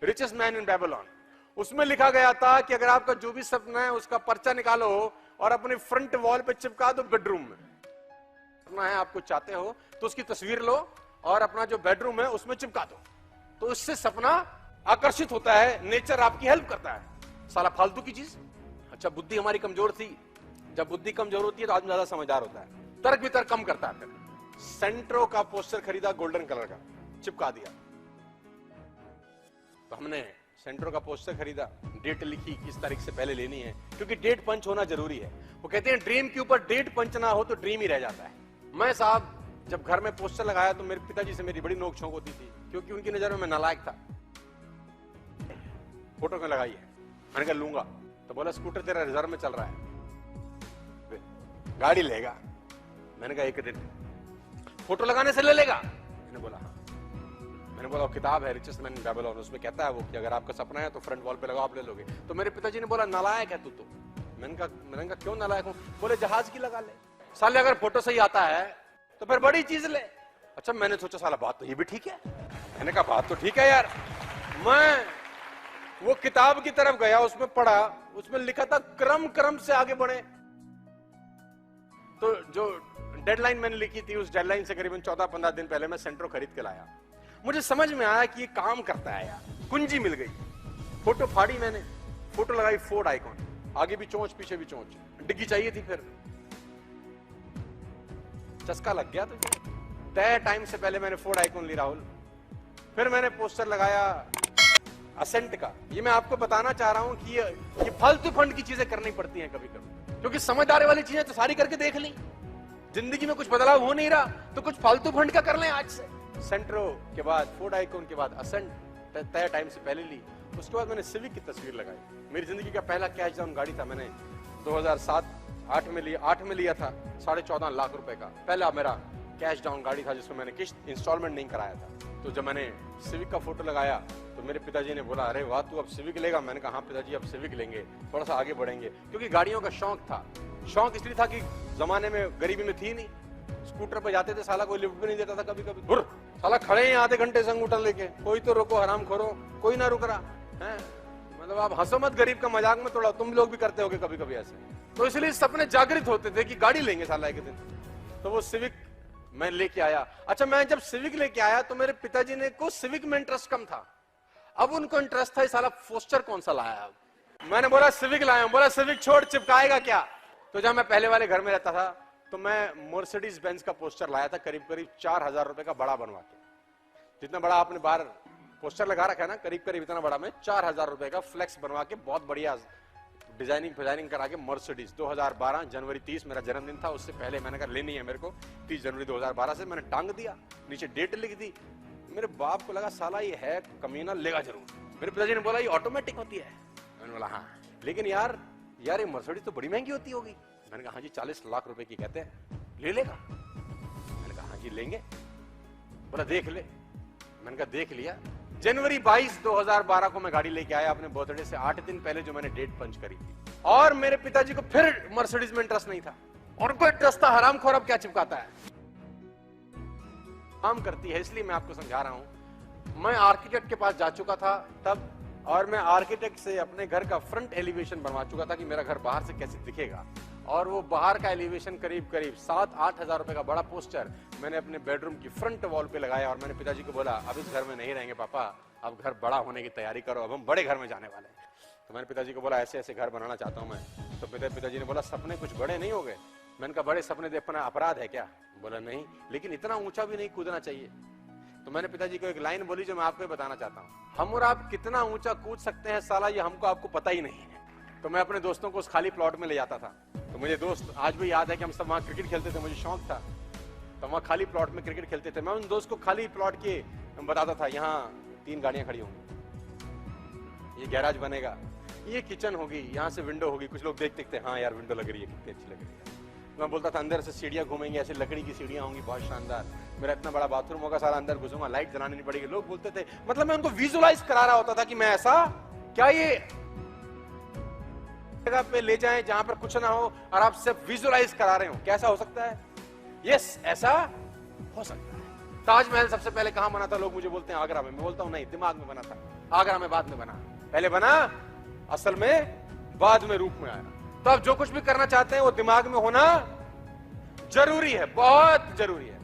Richest man in Babylon. उसमें लिखा गया था कि अगर आपका जो भी सपना है उसका पर्चा निकालो और अपने फ्रंट वॉल पे चिपका दो बेडरूम में। सपना है आपको चाहते हो तो उसकी तस्वीर लो और अपना जो बेडरूम है उसमें चिपका दो, तो इससे सपना आकर्षित होता है, नेचर आपकी हेल्प करता है। साला फालतू की चीज। अच्छा, बुद्धि हमारी कमजोर थी। जब बुद्धि कमजोर होती है तो आदमी ज्यादा समझदार होता है, तर्क वितर्क कम करता है। सेंट्रो का पोस्टर खरीदा गोल्डन कलर का, चिपका दिया। तो हमने सेंट्रो का पोस्टर खरीदा, डेट लिखी किस तारीख से पहले लेनी है, क्योंकि डेट पंच होना जरूरी है। वो कहते हैं ड्रीम के ऊपर डेट पंच ना हो तो ड्रीम ही रह जाता है। मैं साहब जब घर में पोस्टर लगाया तो मेरे पिताजी से मेरी बड़ी नोकझोंक होती थी, क्योंकि उनकी नजर में मैं नालायक था। फोटो क्यों लगाई है? मैंने कहा लूंगा। तो बोला स्कूटर तेरा रिजर्व में चल रहा है, गाड़ी लेगा? मैंने कहा एक दिन फोटो लगाने से ले लेगा? मैंने बोला हाँ। मैंने बोला किताब है रिचेस्ट मैन इन बेबीलोन, उसमें कहता है वो कि अगर आपका सपना है तो फ्रंट वॉल पे लगाओ, आप ले लोगे। तो मेरे पिताजी ने बोला नालायक है तू तो। मैंने कहा क्यों नालायक हूं? बोले जहाज की लगा ले साले, अगर फोटो सही आता है तो फिर बड़ी चीज ले। अच्छा, मैंने सोचा साला बात तो ये भी ठीक है। मैंने कहा बात तो ठीक है यार। मैं वो किताब की तरफ गया, उसमें पढ़ा, उसमें लिखा था क्रम क्रम से आगे बढ़े। तो जो डेडलाइन मैंने लिखी थी उस डेडलाइन से करीबन 14-15 दिन पहले मैं सेंट्रो खरीद के लाया। मुझे समझ में आया कि ये काम करता है यार, कुंजी मिल गई। फोटो फाड़ी मैंने, फोटो लगाई फोर्ड आइकॉन, आगे भी चोंच पीछे भी चोंच, डिग्गी चाहिए थी। फिर चस्का लग गया तुझे। तय टाइम से पहले मैंने फोर्ड आइकॉन ली राहुल। फिर मैंने पोस्टर लगाया असेंट का। ये मैं आपको बताना चाह रहा हूं कि ये फालतू फंड की चीजें करनी पड़ती हैं कभी कभी, क्योंकि समझदारी वाली चीजें तो सारी करके देख ली। जिंदगी में कुछ बदलाव हो नहीं रहा तो कुछ फालतू फंड का कर लें आज से। सेंट्रो के बाद फोर्ड आइकॉन के बाद असेंट तय टाइम से पहले ली। उसके बाद मैंने सिविक की तस्वीर लगाई। मेरी जिंदगी का पहला कैश डाउन गाड़ी था, मैंने 2007-8 में लिया था 14.5 लाख रुपए का। पहला मेरा कैश डाउन गाड़ी था जिसमें मैंने किस्त इंस्टॉलमेंट नहीं कराया था। तो जब मैंने सिविक का फोटो लगाया तो मेरे पिताजी ने बोला अरे वाह तू अब सिविक लेगा? मैंने कहा हाँ पिताजी अब सिविक लेंगे, थोड़ा सा आगे बढ़ेंगे। क्योंकि गाड़ियों का शौक था। शौक इसलिए था कि जमाने में गरीबी में थी नहीं, स्कूटर पे जाते थे, साला कोई लिफ्ट भी नहीं देता था। कभी कभी साला खड़े हैं आधे घंटे से अंगूठा लेके, कोई तो रोको हराम खोरो, कोई ना रुक रहा है। मतलब आप हंसो मत, गरीब का मजाक में थोड़ा, तुम लोग भी करते होगे कभी कभी ऐसे। तो इसलिए सपने जागृत होते थे कि गाड़ी लेंगे साला एक दिन। तो वो सिविक मैं लेके आया। अच्छा, मैं जब सिविक लेके आया तो मेरे पिताजी ने को सिविक में इंटरेस्ट कम था। अब उनको इंटरेस्ट था साला पोस्टर कौन सा लाया। मैंने बोला सिविक लाया। बोला सिविक छोड़, चिपकाएगा क्या? तो जब मैं पहले वाले घर में रहता था तो मैं मर्सिडीज बेंज का पोस्टर लाया था, करीब 4,000 रुपए का बड़ा बनवा के। जितना बड़ा आपने बाहर पोस्टर लगा रखा है ना, करीब इतना बड़ा मैं 4,000 रुपए का फ्लेक्स बनवा के, बहुत बढ़िया डिजाइनिंग करा के मर्सिडीज। 2012 जनवरी 30 मेरा जन्मदिन था। उससे पहले मैंने कहा लेनी है मेरे को, 30 जनवरी 2012 से मैंने टांग दिया, नीचे डेट लिख दी। मेरे बाप को लगा साला ये है कमीना, लेगा जरूर। मेरे पिताजी ने बोला ये ऑटोमेटिक होती है। मैंने बोला हाँ, लेकिन यार ये मर्सिडीज तो बड़ी महंगी होती होगी। मैंने कहा हाँ जी 40 लाख रुपए की कहते हैं, ले लेगा? मैंने कहा हाँ जी लेंगे। बोला देख ले। मैंने कहा देख लिया। जनवरी 22 2012 को मैं गाड़ी लेके आया अपने बर्थडे से 8 दिन पहले, जो मैंने डेट पंच करी थी। और मेरे पिताजी को फिर मर्सिडीज में इंटरेस्ट नहीं था, और उनको इंटरेस्ट था हरामखोर अब क्या चिपकाता है, काम करती है। इसलिए मैं आपको समझा रहा हूं। मैं आर्किटेक्ट के पास जा चुका था तब, और मैं आर्किटेक्ट से अपने घर का फ्रंट एलिवेशन बनवा चुका था कि मेरा घर बाहर से कैसे दिखेगा। और वो बाहर का एलिवेशन करीब 7-8 हजार रुपए का बड़ा पोस्टर मैंने अपने बेडरूम की फ्रंट वॉल पे लगाया। और मैंने पिताजी को बोला अब इस घर में नहीं रहेंगे पापा, अब घर बड़ा होने की तैयारी करो, अब हम बड़े घर में जाने वाले हैं। तो मैंने पिताजी को बोला ऐसे ऐसे घर बनाना चाहता हूं मैं। तो पिताजी ने बोला सपने कुछ बड़े नहीं हो गए? मैंने कहा बड़े सपने देखना अपराध है क्या? बोला नहीं, लेकिन इतना ऊंचा भी नहीं कूदना चाहिए। तो मैंने पिताजी को एक लाइन बोली जो मैं आपको बताना चाहता हूँ, हम और आप कितना ऊंचा कूद सकते हैं साला ये हमको आपको पता ही नहीं है। तो मैं अपने दोस्तों को उस खाली प्लॉट में ले जाता था। तो मुझे दोस्त आज भी याद है कि हम सब वहाँ क्रिकेट खेलते थे, मुझे शौक था। तो वहाँ खाली प्लॉट में क्रिकेट खेलते थे। मैं उन दोस्त को खाली प्लॉट के बताता था यहाँ 3 गाड़ियां खड़ी होंगी, ये गैराज बनेगा, ये किचन होगी, यहाँ से विंडो होगी। कुछ लोग देखते थे हाँ यार विंडो लग रही है, कितनी अच्छी लग रही है। मैं बोलता था अंदर से सीढ़ियां घूमेंगी, ऐसे लकड़ी की सीढ़ियां होंगी बहुत शानदार, मेरा इतना बड़ा बाथरूम होगा, सारा अंदर घुसूंगा, लाइट जलानी नहीं पड़ेगी। लोग बोलते थे, मतलब मैं उनको विजुअलाइज करा रहा होता था कि मैं ऐसा क्या ये जगह पे ले जाएं जहां पर कुछ ना हो और आप सिर्फ विजुअलाइज करा रहे हो। कैसा हो सकता है? यस, ऐसा हो सकता है। ताजमहल सबसे पहले कहां बना था? लोग मुझे बोलते हैं आगरा में। मैं बोलता हूं नहीं, दिमाग में बना था। आगरा में बाद में बना, पहले बना, असल में बाद में रूप में आया। तो आप जो कुछ भी करना चाहते हैं वो दिमाग में होना जरूरी है, बहुत जरूरी है।